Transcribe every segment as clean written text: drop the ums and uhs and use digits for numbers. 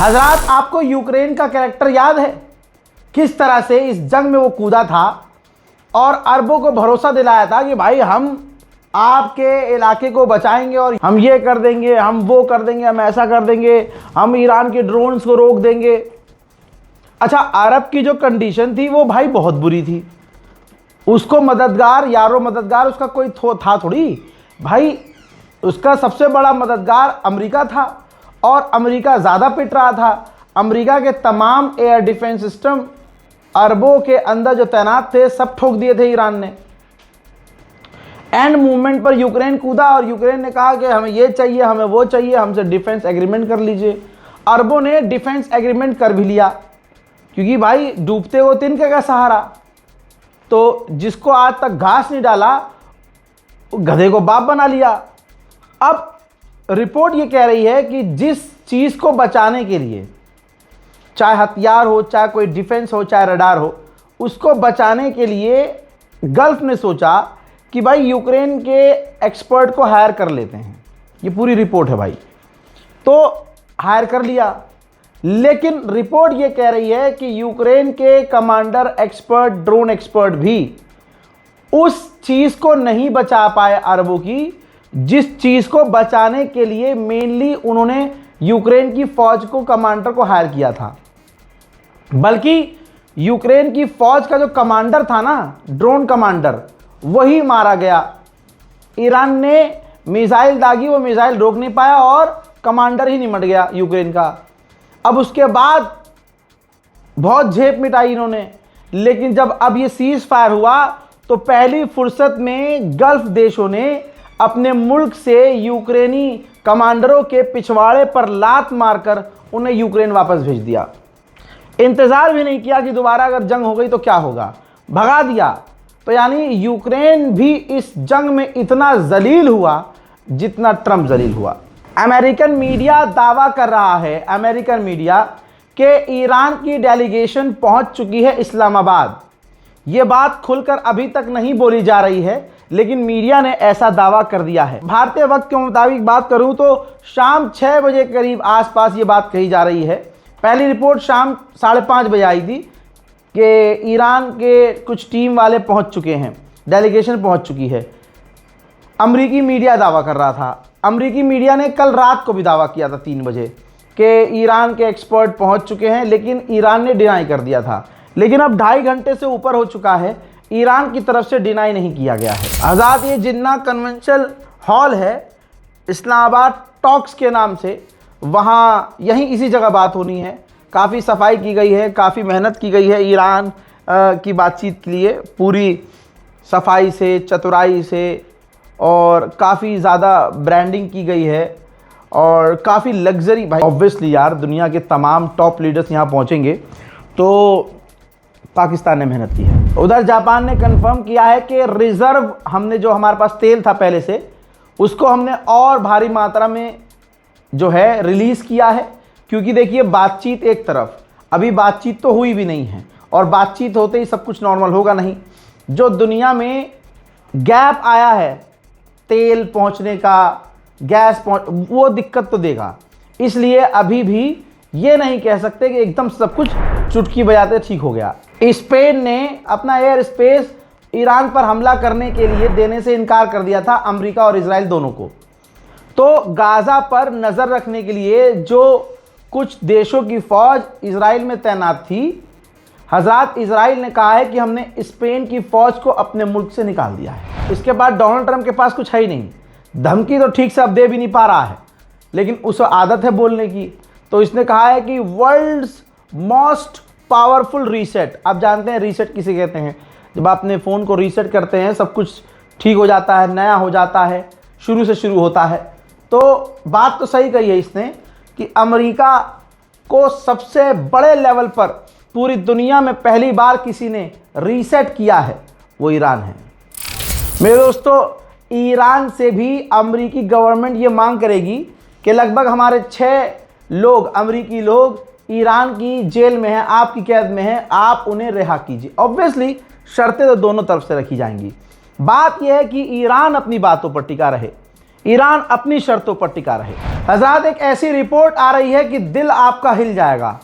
हजरात, आपको यूक्रेन का कैरेक्टर याद है, किस तरह से इस जंग में वो कूदा था और अरबों को भरोसा दिलाया था कि भाई हम आपके इलाके को बचाएंगे और हम ये कर देंगे, हम वो कर देंगे, हम ऐसा कर देंगे, हम ईरान के ड्रोन्स को रोक देंगे। अच्छा, अरब की जो कंडीशन थी वो भाई बहुत बुरी थी। उसको मददगार, यारो मददगार उसका कोई था थोड़ी भाई। उसका सबसे बड़ा मददगार अमेरिका था और अमेरिका ज़्यादा पिट रहा था। अमेरिका के तमाम एयर डिफेंस सिस्टम अरबों के अंदर जो तैनात थे सब ठोक दिए थे ईरान ने। एंड मूवमेंट पर यूक्रेन कूदा और यूक्रेन ने कहा कि हमें ये चाहिए, हमें वो चाहिए, हमसे डिफेंस एग्रीमेंट कर लीजिए। अरबों ने डिफेंस एग्रीमेंट कर भी लिया, क्योंकि भाई डूबते हो तिनके का सहारा। तो जिसको आज तक घास नहीं डाला गधे को बाप बना लिया। अब रिपोर्ट ये कह रही है कि जिस चीज़ को बचाने के लिए, चाहे हथियार हो, चाहे कोई डिफेंस हो, चाहे रडार हो, उसको बचाने के लिए गल्फ ने सोचा कि भाई यूक्रेन के एक्सपर्ट को हायर कर लेते हैं। ये पूरी रिपोर्ट है भाई। तो हायर कर लिया, लेकिन रिपोर्ट ये कह रही है कि यूक्रेन के कमांडर एक्सपर्ट, ड्रोन एक्सपर्ट भी उस चीज़ को नहीं बचा पाए अरबों की, जिस चीज़ को बचाने के लिए मेनली उन्होंने यूक्रेन की फौज को, कमांडर को हायर किया था। बल्कि यूक्रेन की फौज का जो कमांडर था ना, ड्रोन कमांडर, वही मारा गया। ईरान ने मिसाइल दागी, वो मिसाइल रोक नहीं पाया और कमांडर ही निमट गया यूक्रेन का। अब उसके बाद बहुत झेप मिटाई इन्होंने, लेकिन जब अब ये सीज फायर हुआ तो पहली फुर्सत में गल्फ देशों ने अपने मुल्क से यूक्रेनी कमांडरों के पिछवाड़े पर लात मारकर उन्हें यूक्रेन वापस भेज दिया। इंतज़ार भी नहीं किया कि दोबारा अगर जंग हो गई तो क्या होगा, भगा दिया। तो यानी यूक्रेन भी इस जंग में इतना जलील हुआ जितना ट्रंप जलील हुआ। अमेरिकन मीडिया दावा कर रहा है, अमेरिकन मीडिया, कि ईरान की डेलीगेशन पहुंच चुकी है इस्लामाबाद। ये बात खुलकर अभी तक नहीं बोली जा रही है, लेकिन मीडिया ने ऐसा दावा कर दिया है। भारतीय वक्त के मुताबिक बात करूं तो शाम 6 बजे करीब आसपास ये बात कही जा रही है। पहली रिपोर्ट शाम 5:30 बजे आई थी कि ईरान के कुछ टीम वाले पहुंच चुके हैं, डेलीगेशन पहुंच चुकी है। अमरीकी मीडिया दावा कर रहा था। अमरीकी मीडिया ने कल रात को भी दावा किया था 3 बजे कि ईरान के एक्सपर्ट पहुंच चुके हैं, लेकिन ईरान ने डिनाई कर दिया था। लेकिन अब 2.5 घंटे से ऊपर हो चुका है, ईरान की तरफ से डिनाई नहीं किया गया है। आज़ाद ये जिन्ना कन्वेंशन हॉल है इस्लामाबाद टॉक्स के नाम से, वहाँ यहीं इसी जगह बात होनी है। काफ़ी सफाई की गई है, काफ़ी मेहनत की गई है ईरान की बातचीत के लिए, पूरी सफाई से, चतुराई से, और काफ़ी ज़्यादा ब्रांडिंग की गई है और काफ़ी लग्जरी। भाई ऑब्वियसली यार, दुनिया के तमाम टॉप लीडर्स यहाँ पहुँचेंगे तो पाकिस्तान ने मेहनत की है। उधर जापान ने कंफर्म किया है कि रिज़र्व, हमने जो हमारे पास तेल था पहले से, उसको हमने और भारी मात्रा में जो है रिलीज़ किया है। क्योंकि देखिए, बातचीत एक तरफ, अभी बातचीत तो हुई भी नहीं है, और बातचीत होते ही सब कुछ नॉर्मल होगा नहीं। जो दुनिया में गैप आया है तेल पहुंचने का, गैस वो दिक्कत तो देगा। इसलिए अभी भी ये नहीं कह सकते कि एकदम सब कुछ चुटकी बजाते ठीक हो गया। स्पेन ने अपना एयर स्पेस ईरान पर हमला करने के लिए देने से इनकार कर दिया था, अमेरिका और इजराइल दोनों को। तो गाज़ा पर नज़र रखने के लिए जो कुछ देशों की फ़ौज इजराइल में तैनात थी, हज़रात, इजराइल ने कहा है कि हमने स्पेन की फ़ौज को अपने मुल्क से निकाल दिया है। इसके बाद डोनाल्ड ट्रंप के पास कुछ है ही नहीं। धमकी तो ठीक से अब दे भी नहीं पा रहा है, लेकिन उसे आदत है बोलने की। तो इसने कहा है कि वर्ल्ड्स मोस्ट पावरफुल रीसेट। आप जानते हैं रीसेट किसे कहते हैं? जब आप अपने फ़ोन को रीसेट करते हैं, सब कुछ ठीक हो जाता है, नया हो जाता है, शुरू से शुरू होता है। तो बात तो सही कही है इसने कि अमेरिका को सबसे बड़े लेवल पर पूरी दुनिया में पहली बार किसी ने रीसेट किया है, वो ईरान है। मेरे दोस्तों, ईरान से भी अमेरिकी गवर्नमेंट ये मांग करेगी कि लगभग हमारे 6 लोग, अमेरिकी लोग ईरान की जेल में हैं, आपकी कैद में हैं, आप उन्हें रिहा कीजिए। ऑब्वियसली शर्तें तो दोनों तरफ से रखी जाएंगी। बात यह है कि ईरान अपनी बातों पर टिका रहे। ईरान अपनी शर्तों पर टिका रहे। हजरात, एक ऐसी रिपोर्ट आ रही है कि दिल आपका हिल जाएगा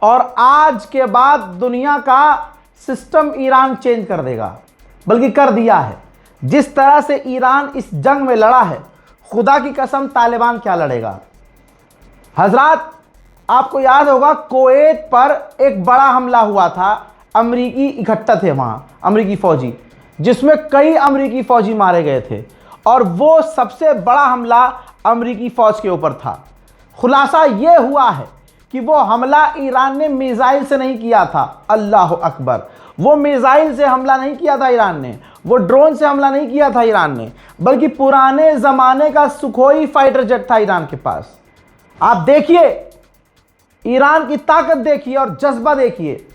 और आज के बाद दुनिया का सिस्टम ईरान चेंज कर देगा, बल्कि कर दिया है। जिस तरह से ईरान इस जंग में लड़ा है, खुदा की कसम तालिबान क्या लड़ेगा। हजरात, आपको याद होगा कुवैत पर एक बड़ा हमला हुआ था, अमरीकी इकट्ठा थे वहाँ अमरीकी फ़ौजी, जिसमें कई अमरीकी फ़ौजी मारे गए थे और वो सबसे बड़ा हमला अमरीकी फ़ौज के ऊपर था। खुलासा ये हुआ है कि वो हमला ईरान ने मिसाइल से नहीं किया था। अल्लाह अकबर, वो मिसाइल से हमला नहीं किया था ईरान ने, वो ड्रोन से हमला नहीं किया था ईरान ने, बल्कि पुराने ज़माने का सुखोई फाइटर जेट था ईरान के पास। आप देखिए, ईरान की ताकत देखिए और जज्बा देखिए।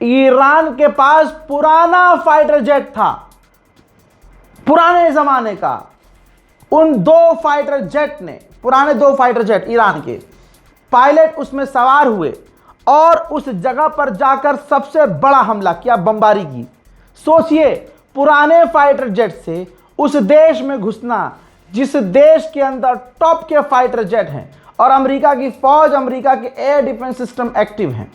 ईरान के पास पुराना फाइटर जेट था, पुराने ज़माने का। उन दो फाइटर जेट ने, पुराने दो फाइटर जेट ईरान के पायलट उसमें सवार हुए और उस जगह पर जाकर सबसे बड़ा हमला किया, बमबारी की। सोचिए, पुराने फाइटर जेट से उस देश में घुसना जिस देश के अंदर टॉप के फाइटर जेट हैं और अमेरिका की फौज, अमेरिका के एयर डिफेंस सिस्टम एक्टिव हैं।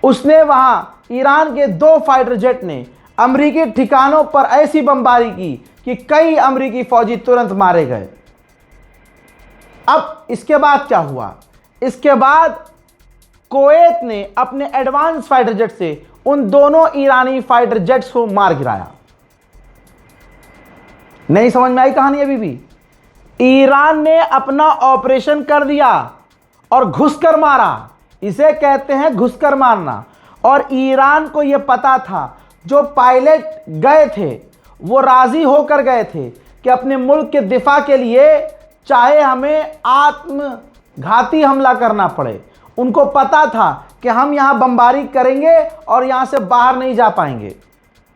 उसने वहां ईरान के दो फाइटर जेट ने अमेरिकी ठिकानों पर ऐसी बमबारी की कि कई अमेरिकी फौजी तुरंत मारे गए। अब इसके बाद क्या हुआ? इसके बाद कुवैत ने अपने एडवांस फाइटर जेट से उन दोनों ईरानी फाइटर जेट्स को मार गिराया। नहीं समझ में आई कहानी अभी भी? ईरान ने अपना ऑपरेशन कर दिया और घुसकर मारा। इसे कहते हैं घुसकर मारना। और ईरान को यह पता था, जो पायलट गए थे वो राजी होकर गए थे कि अपने मुल्क के दिफा के लिए चाहे हमें आत्मघाती हमला करना पड़े। उनको पता था कि हम यहां बमबारी करेंगे और यहां से बाहर नहीं जा पाएंगे,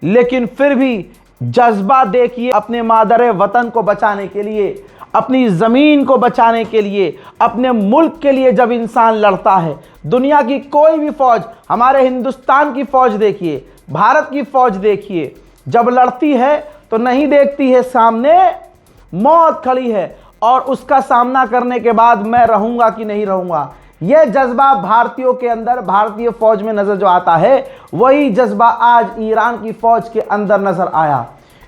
लेकिन फिर भी जज्बा देखिए, अपने मादर वतन को बचाने के लिए, अपनी ज़मीन को बचाने के लिए, अपने मुल्क के लिए जब इंसान लड़ता है, दुनिया की कोई भी फ़ौज, हमारे हिंदुस्तान की फ़ौज देखिए, भारत की फ़ौज देखिए, जब लड़ती है तो नहीं देखती है सामने मौत खड़ी है और उसका सामना करने के बाद मैं रहूँगा कि नहीं रहूँगा। यह जज्बा भारतीयों के अंदर, भारतीय फ़ौज में नज़र जो आता है, वही जज्बा आज ईरान की फ़ौज के अंदर नज़र आया।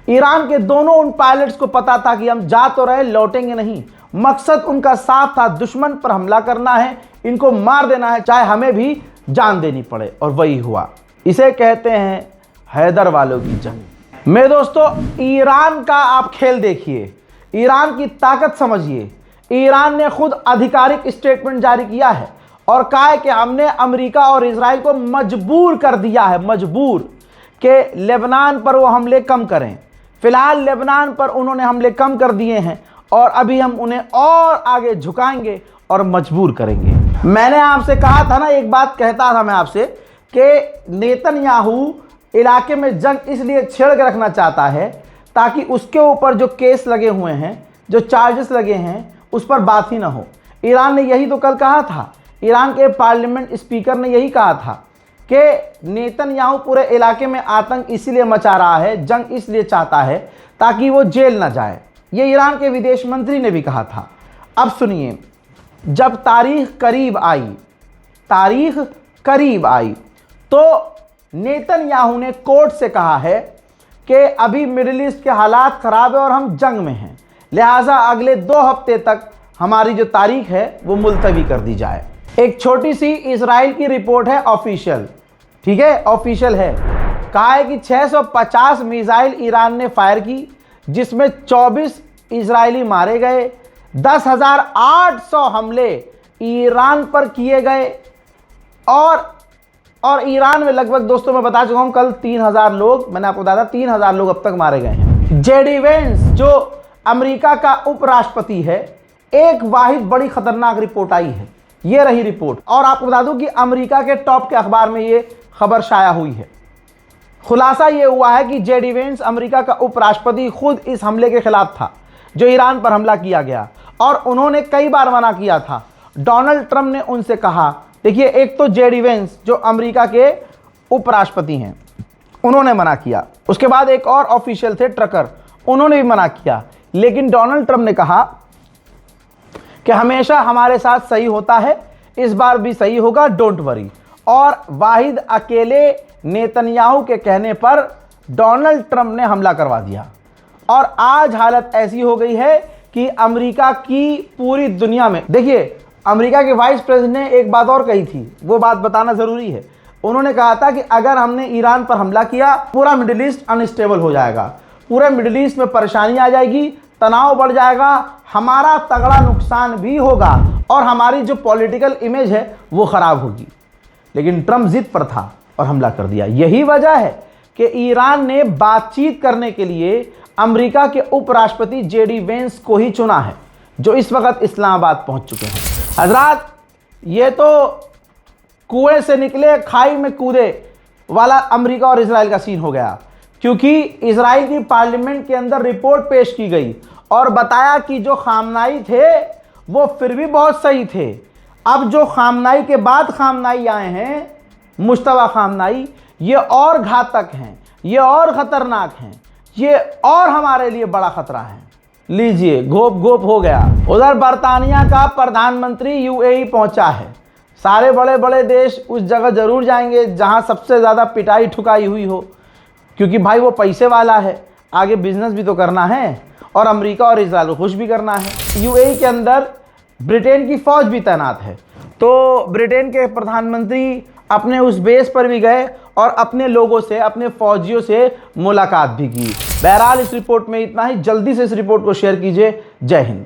ईरान के दोनों उन पायलट्स को पता था कि हम जा तो रहे, लौटेंगे नहीं। मकसद उनका साफ था, दुश्मन पर हमला करना है, इनको मार देना है, चाहे हमें भी जान देनी पड़े। और वही हुआ। इसे कहते हैं हैदर वालों की जंग। मेरे दोस्तों, ईरान का आप खेल देखिए, ईरान की ताकत समझिए। ईरान ने खुद आधिकारिक स्टेटमेंट जारी किया है और कहा है कि हमने अमेरिका और इजराइल को मजबूर कर दिया है, मजबूर कि लेबनान पर वो हमले कम करें। फिलहाल लेबनान पर उन्होंने हमले कम कर दिए हैं और अभी हम उन्हें और आगे झुकाएंगे और मजबूर करेंगे। मैंने आपसे कहा था ना, एक बात कहता था मैं आपसे कि नेतन्याहू इलाके में जंग इसलिए छेड़ के रखना चाहता है ताकि उसके ऊपर जो केस लगे हुए हैं, जो चार्जेस लगे हैं, उस पर बात ही ना हो। ईरान ने यही तो कल कहा था, ईरान के पार्लियामेंट स्पीकर ने यही कहा था कि नेतन्याहू पूरे इलाके में आतंक इसीलिए मचा रहा है, जंग इसलिए चाहता है ताकि वो जेल ना जाए। ये ईरान के विदेश मंत्री ने भी कहा था। अब सुनिए, जब तारीख करीब आई तो नेतन्याहू ने कोर्ट से कहा है कि अभी मिडिल ईस्ट के हालात ख़राब है और हम जंग में हैं, लिहाजा अगले 2 हफ्ते तक हमारी जो तारीख है वो मुलतवी कर दी जाए। एक छोटी सी इजराइल की रिपोर्ट है, ऑफिशियल, ठीक है, ऑफिशियल है। कहा है कि 650 मिसाइल ईरान ने फायर की, जिसमें 24 इजरायली मारे गए, 10,800 हमले ईरान पर किए गए और ईरान में लगभग, दोस्तों मैं बता चुका हूं कल, 3,000 लोग, मैंने आपको बताया 3,000 लोग अब तक मारे गए हैं। जेडी वेंस जो अमेरिका का उपराष्ट्रपति है, एक वाहिद बड़ी खतरनाक रिपोर्ट आई है। ये रही रिपोर्ट, और आपको बता दूं कि अमेरिका के टॉप के अखबार में ये खबर शाया हुई है। खुलासा ये हुआ है कि जेडी वेंस, अमेरिका का उपराष्ट्रपति, खुद इस हमले के खिलाफ था जो ईरान पर हमला किया गया, और उन्होंने कई बार मना किया था। डोनाल्ड ट्रंप ने उनसे कहा, देखिए, एक तो जेडी वेंस जो अमेरिका के उपराष्ट्रपति हैं, उन्होंने मना किया। उसके बाद एक और ऑफिशियल थे, ट्रकर, उन्होंने भी मना किया लेकिन डोनाल्ड ट्रंप ने कहा कि हमेशा हमारे साथ सही होता है, इस बार भी सही होगा, डोंट वरी। और वाहिद अकेले नेतन्याहू के कहने पर डोनाल्ड ट्रंप ने हमला करवा दिया और आज हालत ऐसी हो गई है कि अमेरिका की पूरी दुनिया में, देखिए अमेरिका के वाइस प्रेसिडेंट ने एक बात और कही थी, वो बात बताना ज़रूरी है। उन्होंने कहा था कि अगर हमने ईरान पर हमला किया पूरा मिडिल ईस्ट अनस्टेबल हो जाएगा, पूरे मिडिल ईस्ट में परेशानी आ जाएगी, तनाव बढ़ जाएगा, हमारा तगड़ा नुकसान भी होगा और हमारी जो पॉलिटिकल इमेज है वो ख़राब होगी। लेकिन ट्रंप जिद पर था और हमला कर दिया। यही वजह है कि ईरान ने बातचीत करने के लिए अमेरिका के उपराष्ट्रपति जेडी वेंस को ही चुना है, जो इस वक्त इस्लामाबाद पहुंच चुके हैं। हजरात, ये तो कुएं से निकले खाई में कूदे वाला अमेरिका और इजराइल का सीन हो गया, क्योंकि इजराइल की पार्लियामेंट के अंदर रिपोर्ट पेश की गई और बताया कि जो खामनाई थे वो फिर भी बहुत सही थे। अब जो खामनाई के बाद खामनाई आए हैं, मुश्तबा खामनाई, ये और घातक हैं, ये और ख़तरनाक हैं, ये और हमारे लिए बड़ा ख़तरा है। लीजिए, गोप गोप हो गया। उधर बरतानिया का प्रधानमंत्री यूएई पहुंचा है। सारे बड़े बड़े देश उस जगह ज़रूर जाएंगे जहां सबसे ज़्यादा पिटाई ठुकाई हुई हो, क्योंकि भाई वो पैसे वाला है, आगे बिजनेस भी तो करना है और अमेरिका और इजराइल को खुश भी करना है। यूएई के अंदर ब्रिटेन की फ़ौज भी तैनात है, तो ब्रिटेन के प्रधानमंत्री अपने उस बेस पर भी गए और अपने लोगों से, अपने फौजियों से मुलाकात भी की। बहरहाल इस रिपोर्ट में इतना ही। जल्दी से इस रिपोर्ट को शेयर कीजिए। जय हिंद।